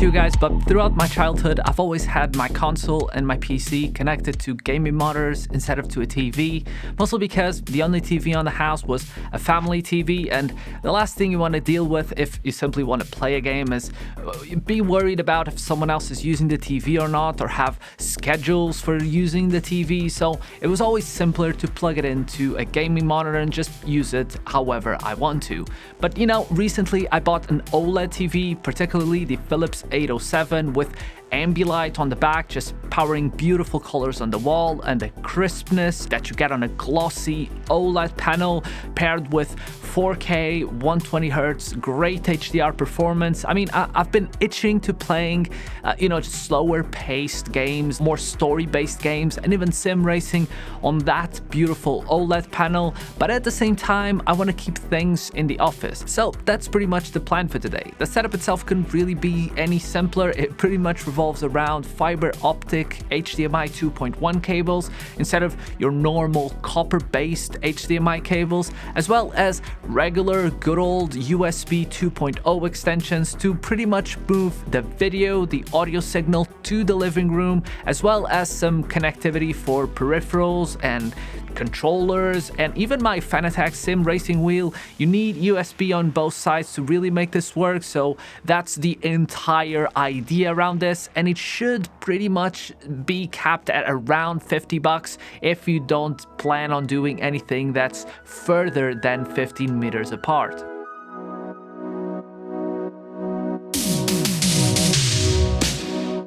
about you guys, but throughout my childhood, I've always had my console and my PC connected to gaming monitors instead of to a TV, mostly because the only TV on the house was a family TV, and the last thing you want to deal with if you simply want to play a game is be worried about if someone else is using the TV or not, or have schedules for using the TV. So it was always simpler to plug it into a gaming monitor and just use it however I want to. But recently I bought an OLED TV, particularly the Philips 807 with ambient on the back, just powering beautiful colors on the wall, and the crispness that you get on a glossy OLED panel paired with 4K 120Hz, great HDR performance. I mean, I've been itching to playing just slower paced games, more story based games, and even sim racing on that beautiful OLED panel, but at the same time I want to keep things in the office. So that's pretty much the plan for today. The setup itself couldn't really be any simpler. It pretty much revolves around fiber optic HDMI 2.1 cables instead of your normal copper-based HDMI cables, as well as regular good old USB 2.0 extensions to pretty much move the video, the audio signal to the living room, as well as some connectivity for peripherals and controllers, and even my Fanatec sim racing wheel. You need USB on both sides to really make this work, so that's the entire idea around this, and it should pretty much be capped at around $50 if you don't plan on doing anything that's further than 15 meters apart.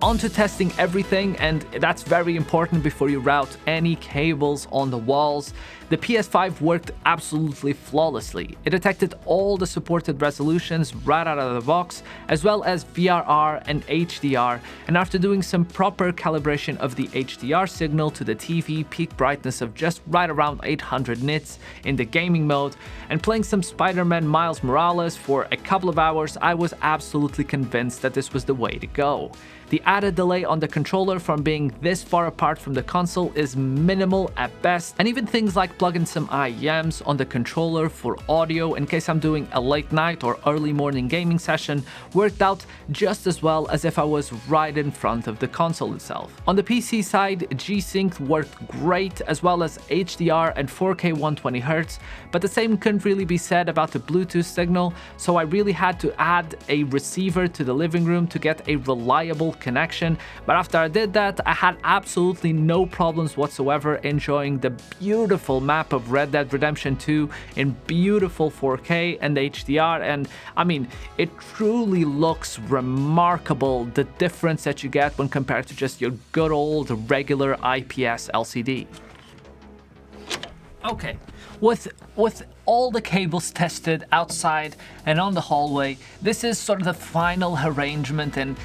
On to testing everything, and that's very important before you route any cables on the walls. The PS5 worked absolutely flawlessly. It detected all the supported resolutions right out of the box, as well as VRR and HDR, and after doing some proper calibration of the HDR signal to the TV peak brightness of just right around 800 nits in the gaming mode, and playing some Spider-Man Miles Morales for a couple of hours, I was absolutely convinced that this was the way to go. The added delay on the controller from being this far apart from the console is minimal at best, and even things like plugging some IEMs on the controller for audio in case I'm doing a late night or early morning gaming session worked out just as well as if I was right in front of the console itself. On the PC side, G-Sync worked great, as well as HDR and 4K 120Hz, but the same couldn't really be said about the Bluetooth signal, so I really had to add a receiver to the living room to get a reliable connection. But after I did that, I had absolutely no problems whatsoever enjoying the beautiful map of Red Dead Redemption 2 in beautiful 4K and HDR, and I mean, it truly looks remarkable, the difference that you get when compared to just your good old regular IPS LCD. Okay, with all the cables tested outside and on the hallway, this is sort of the final arrangement and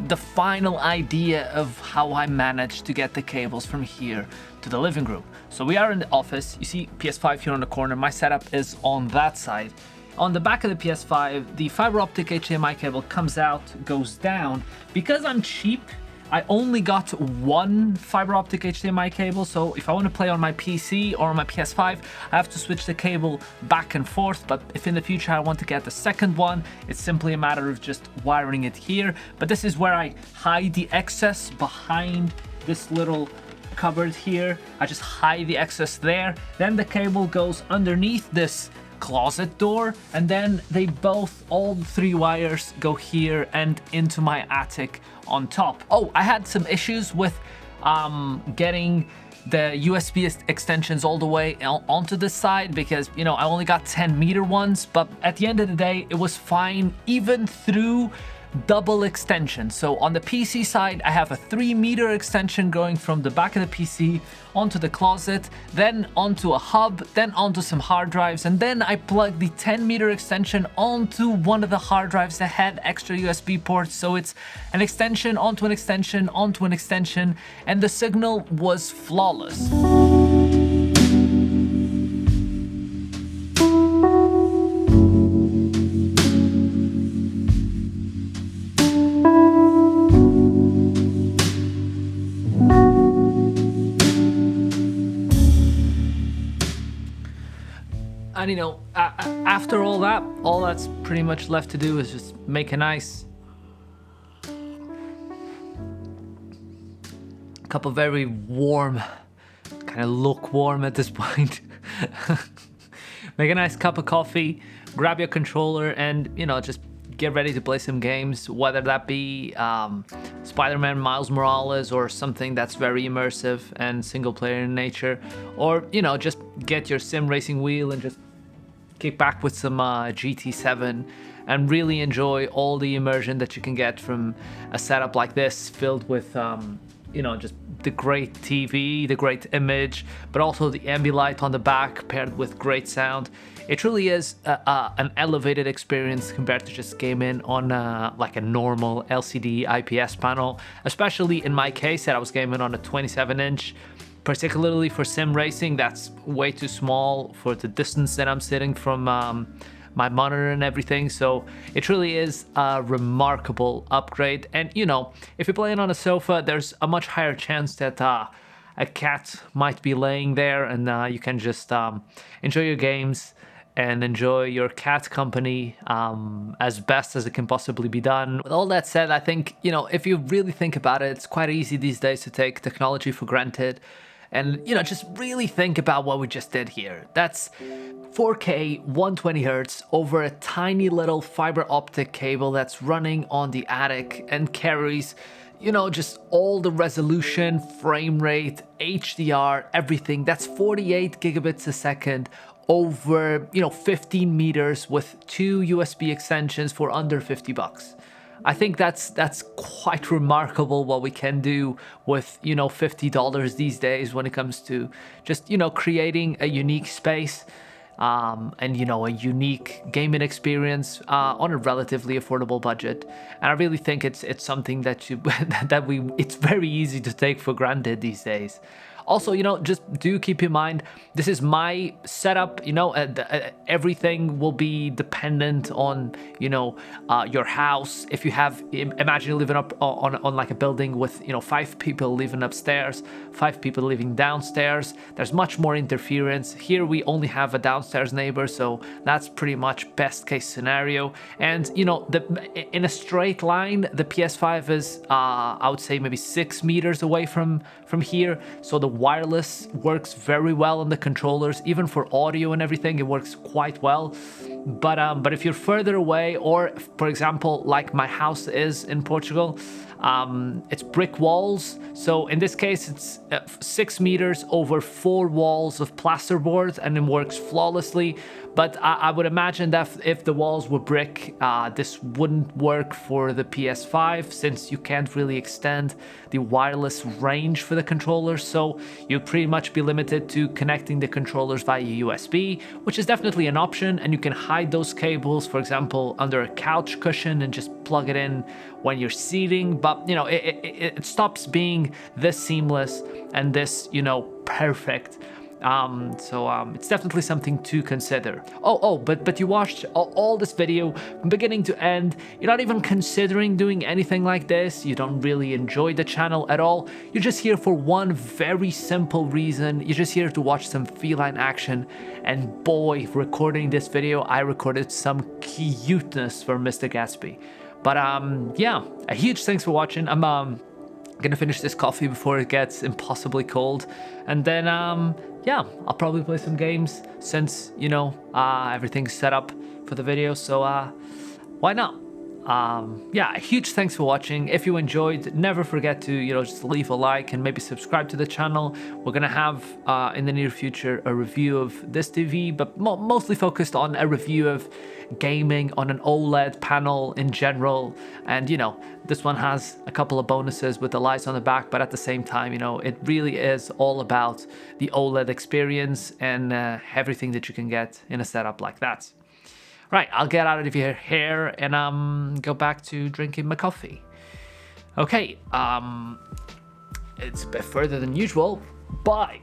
the final idea of how I managed to get the cables from here to the living room. So we are in the office. You see PS5 here on the corner. My setup is on that side. On the back of the PS5, the fiber optic HDMI cable comes out, goes down. Because I'm cheap, I only got one fiber optic HDMI cable, so if I want to play on my PC or on my PS5, I have to switch the cable back and forth. But if in the future I want to get the second one, it's simply a matter of just wiring it here. But this is where I hide the excess behind this little cupboard here. I just hide the excess there. Then the cable goes underneath this closet door, and then they both, all three wires, go here and into my attic on top. Oh, I had some issues with getting the USB extensions all the way onto this side because I only got 10-meter ones, but at the end of the day it was fine even through double extension. So on the PC side, I have a 3-meter extension going from the back of the PC onto the closet, then onto a hub, then onto some hard drives, and then I plugged the 10-meter extension onto one of the hard drives that had extra USB ports. So it's an extension onto an extension onto an extension, and the signal was flawless. And after all that's pretty much left to do is just make a nice Cup of very warm, kind of lukewarm at this point. Make a nice cup of coffee, grab your controller, and just get ready to play some games, whether that be Spider-Man Miles Morales or something that's very immersive and single player in nature, or just get your sim racing wheel and just kick back with some GT7 and really enjoy all the immersion that you can get from a setup like this, filled with just the great TV, the great image, but also the ambilight on the back paired with great sound. It truly is an elevated experience compared to just gaming on like a normal LCD IPS panel, especially in my case that I was gaming on a 27-inch. Particularly for sim racing, that's way too small for the distance that I'm sitting from my monitor and everything. So it really is a remarkable upgrade. And if you're playing on a sofa, there's a much higher chance that a cat might be laying there, and you can just enjoy your games and enjoy your cat company as best as it can possibly be done. With all that said, I think if you really think about it, it's quite easy these days to take technology for granted. And just really think about what we just did here. That's 4K 120 Hz over a tiny little fiber optic cable that's running on the attic and carries just all the resolution, frame rate, HDR, everything. That's 48 gigabits a second over 15 meters with 2 USB extensions for under $50. I think that's quite remarkable what we can do with $50 these days when it comes to just creating a unique space and a unique gaming experience on a relatively affordable budget. And I really think it's something that it's very easy to take for granted these days. Also, just do keep in mind, this is my setup, everything will be dependent on, your house. If you have, imagine you living up on like a building with, 5 people living upstairs, 5 people living downstairs, there's much more interference. Here we only have a downstairs neighbor, so that's pretty much best case scenario. And, in a straight line, the PS5 is, I would say maybe 6 meters away from here. So the wireless works very well on the controllers, even for audio and everything, it works quite well. But if you're further away, or for example, like my house is in Portugal, it's brick walls. So in this case, it's 6 meters over 4 walls of plasterboard, and it works flawlessly. But I would imagine that if the walls were brick, this wouldn't work for the PS5, since you can't really extend the wireless range for the controllers. So you'll pretty much be limited to connecting the controllers via USB, which is definitely an option. And you can hide those cables, for example, under a couch cushion and just plug it in when you're seating. But it stops being this seamless and this perfect. So it's definitely something to consider. But you watched all this video from beginning to end. You're not even considering doing anything like this. You don't really enjoy the channel at all. You're just here for one very simple reason. You're just here to watch some feline action. And boy, recording this video, I recorded some cuteness for Mr. Gatsby. But yeah, a huge thanks for watching. I'm gonna finish this coffee before it gets impossibly cold, and then yeah, I'll probably play some games since everything's set up for the video, so why not? Yeah, a huge thanks for watching. If you enjoyed, never forget to just leave a like and maybe subscribe to the channel. We're gonna have in the near future a review of this TV, but mostly focused on a review of gaming on an OLED panel in general. And this one has a couple of bonuses with the lights on the back, but at the same time, it really is all about the OLED experience and everything that you can get in a setup like that. Right, I'll get out of your hair and go back to drinking my coffee. Okay, it's a bit further than usual. Bye.